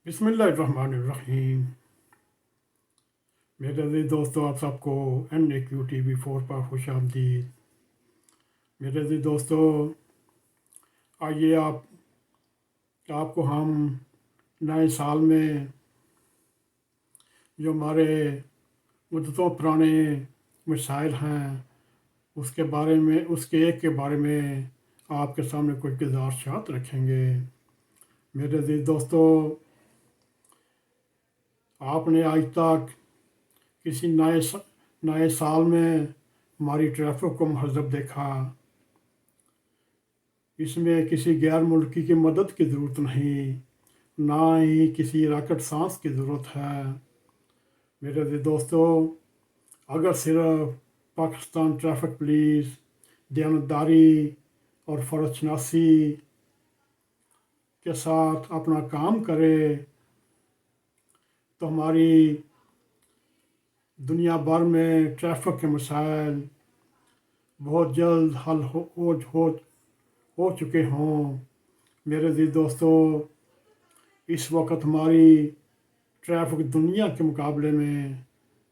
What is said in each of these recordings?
बिस्मिल्लाहिर्रहमानिर्रहीम। मेरे अज़ीज़ दोस्तों, आप सबको NAQTV4 पर खुश आमदीद। मेरे अज़ीज़ दोस्तों, आइए आपको हम नए साल में जो हमारे मुद्दतों पुराने मसाइल हैं उसके एक के बारे में आपके सामने कुछ गुज़ारिशात रखेंगे। मेरे अज़ीज़ दोस्तों, आपने आज तक किसी नए साल में हमारी ट्रैफिक को महज़ब देखा? इसमें किसी गैर मुल्की की मदद की ज़रूरत नहीं, ना ही किसी रॉकेट साइंस की ज़रूरत है। मेरे दोस्तों, अगर सिर्फ पाकिस्तान ट्रैफिक पुलिस दयानतदारी और फ़र्ज़शनासी के साथ अपना काम करे तो हमारी दुनिया भर में ट्रैफिक के मसाइल बहुत जल्द हल हो चुके हों। मेरे अज़ीज़ दोस्तों, इस वक्त हमारी ट्रैफिक दुनिया के मुकाबले में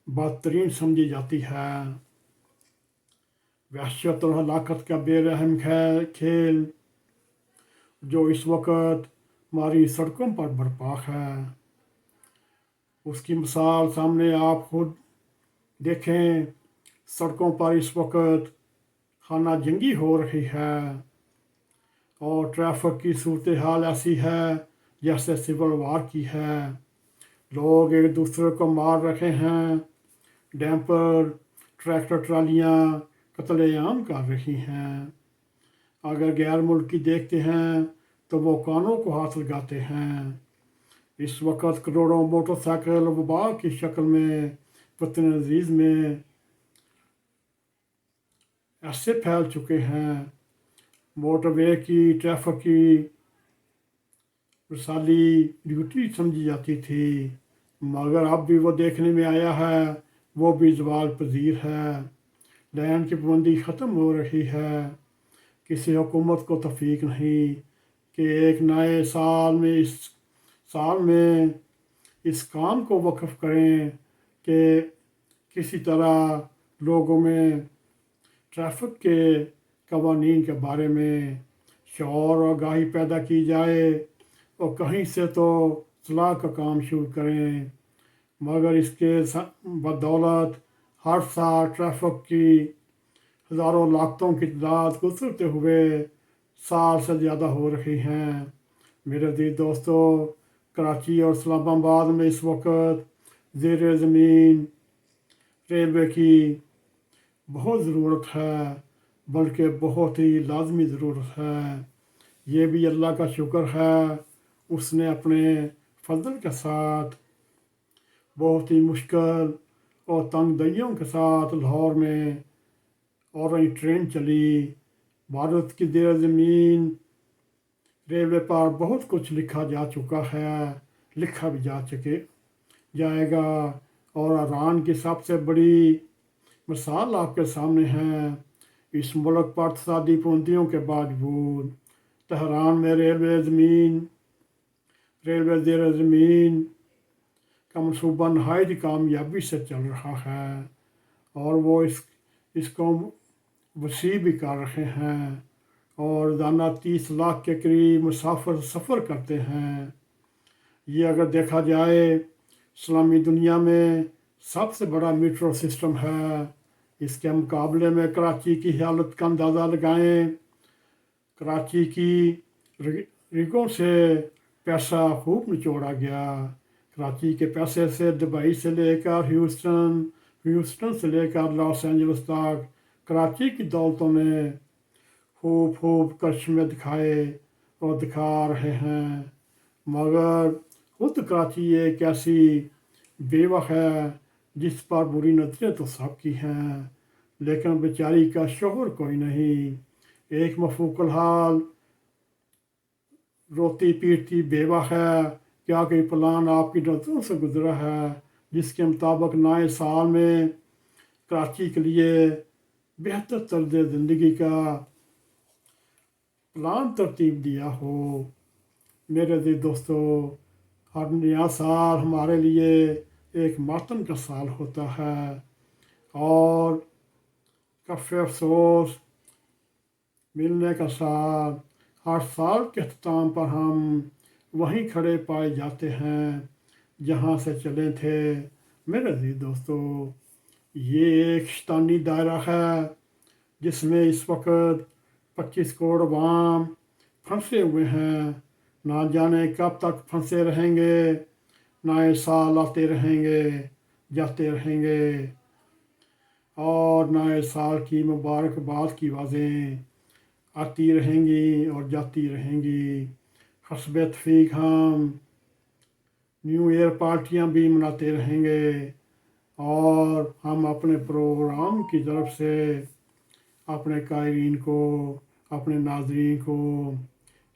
बदतरीन समझी जाती है। वहशत और हलाकत का बेरहम खेल जो इस वक्त हमारी सड़कों पर बरपा है, उसकी मिसाल सामने आप खुद देखें। सड़कों पर इस वक्त खाना जंगी हो रही है और ट्रैफिक की सूरत हाल ऐसी है जैसे सिविल वार की है। लोग एक दूसरे को मार रहे हैं, डैम्पर ट्रैक्टर ट्रालियाँ कत्लेआम कर रही हैं। अगर गैर मुल्की देखते हैं तो वो कानों को हाथ लगाते हैं। इस वक्त करोड़ों मोटरसाइकिल वबा की शक्ल में वतन अजीज़ में ऐसे फैल चुके हैं। मोटरवे की ट्रैफिक की मिसाली ड्यूटी समझी जाती थी, मगर अब भी वो देखने में आया है वो भी ज़वाल पजीर है। लैंड की पाबंदी ख़त्म हो रही है। किसी हुकूमत को तौफीक नहीं कि एक नए साल में इस काम को वक़्फ़ करें कि किसी तरह लोगों में ट्रैफिक के कवानीन के बारे में शऊर और आगाही पैदा की जाए और कहीं से तो सलाह का काम शुरू करें। मगर इसके बदौलत हर साल ट्रैफिक की हज़ारों लाखों की तादाद गुजरते हुए साल से ज़्यादा हो रही हैं। मेरे अज़ीज़ दोस्तों, कराची और इस्लामाबाद में इस वक्त ज़ेर ज़मीन रेलवे की बहुत ज़रूरत है, बल्कि बहुत ही लाजमी ज़रूरत है। ये भी अल्लाह का शुक्र है, उसने अपने फजल के साथ बहुत ही मुश्किल और तंग दरियों के साथ लाहौर में और ट्रेन चली। भारत की ज़ेर ज़मीन रेलवे पर बहुत कुछ लिखा जा चुका है, लिखा भी जाएगा। और ईरान की सबसे बड़ी मिसाल आपके सामने है। इस मुल्क पर इक़्तिसादी पाबंदियों के बावजूद तेहरान में रेलवे ज़ेर ज़मीन का मनसूबा नहायत कामयाबी से चल रहा है और वो इसको वसी भी कर रहे हैं और रोज़ाना 30 लाख के करीब मुसाफिर सफ़र करते हैं। ये अगर देखा जाए इस्लामी दुनिया में सबसे बड़ा मेट्रो सिस्टम है। इसके मुकाबले में कराची की हालत का अंदाज़ा लगाएं। कराची की रिगों से पैसा खूब निचोड़ा गया। कराची के पैसे से दुबई से लेकर ह्यूस्टन से लेकर लॉस एंजल्स तक कराची की दौलतों ने खूब करिश्मे दिखाए और दिखा रहे हैं। मगर खुद कराची एक ऐसी बेवक है जिस पर बुरी नज़रें तो सबकी हैं, लेकिन बेचारी का शोहर कोई नहीं। एक मफूकल हाल रोती पीटती बेवक है। क्या कोई प्लान आपकी नज़रों से गुजरा है जिसके मुताबिक नए साल में कराची के लिए बेहतर तर्ज ज़िंदगी का प्लान तरतीब दिया हो? मेरे अज़ीज़ दोस्तों, हर नया साल हमारे लिए एक मातम का साल होता है और कफ़े अफसोस मिलने का साल। हर साल के अख्ताम पर हम वहीं खड़े पाए जाते हैं जहाँ से चले थे। मेरे अज़ीज़ दोस्तों, ये एक शैतानी दायरा है जिसमें इस वक्त 25 करोड़ अवाम फंसे हुए हैं। ना जाने कब तक फंसे रहेंगे। नए साल आते रहेंगे, जाते रहेंगे और नए साल की मुबारकबाद की आवाज़ें आती रहेंगी और जाती रहेंगी। हस्ब तौफीक हम न्यू ईयर पार्टियां भी मनाते रहेंगे और हम अपने प्रोग्राम की तरफ से अपने कायरीन को, अपने नाज़रीन को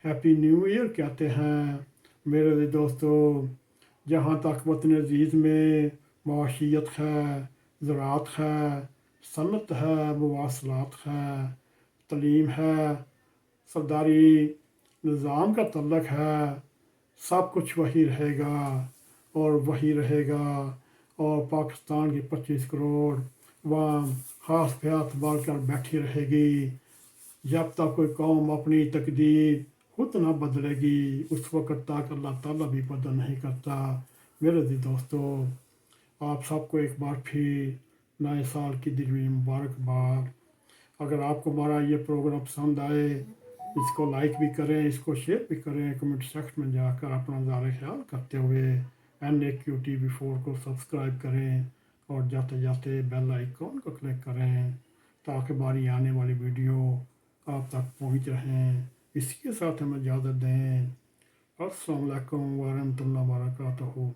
हैप्पी न्यू ईयर कहते हैं। मेरे दोस्तों, जहाँ तक वतन अजीज़ में मुआशियत है, ज़राअत है, सनत है, मवासलात है, तलीम है, सरदारी निज़ाम का तल्लक है, सब कुछ वही रहेगा और वही रहेगा। और पाकिस्तान की 25 करोड़ अवाम हाथ पे हाथ बांध कर बैठी रहेगी जब तक कोई कौम अपनी तकदीर खुद ना बदलेगी। उस वक़्त तक अल्लाह ताला भी बदल नहीं करता। मेरे जी दोस्तों, आप सबको एक बार फिर नए साल की दिलवी मुबारकबाद। अगर आपको हमारा ये प्रोग्राम पसंद आए, इसको लाइक भी करें, इसको शेयर भी करें। कमेंट सेक्शन में जाकर अपना ज़ाहिर ख्याल करते हुए NAQTV4 को सब्सक्राइब करें और जाते जाते बेल आइकॉन को क्लिक करें ताकि हमारी आने वाली वीडियो आप तक पहुंच रहें। इसी के साथ हमें इजाज़त दें। अस्सलाम वालेकुम व रहमतुल्लाहि व बरकातहू।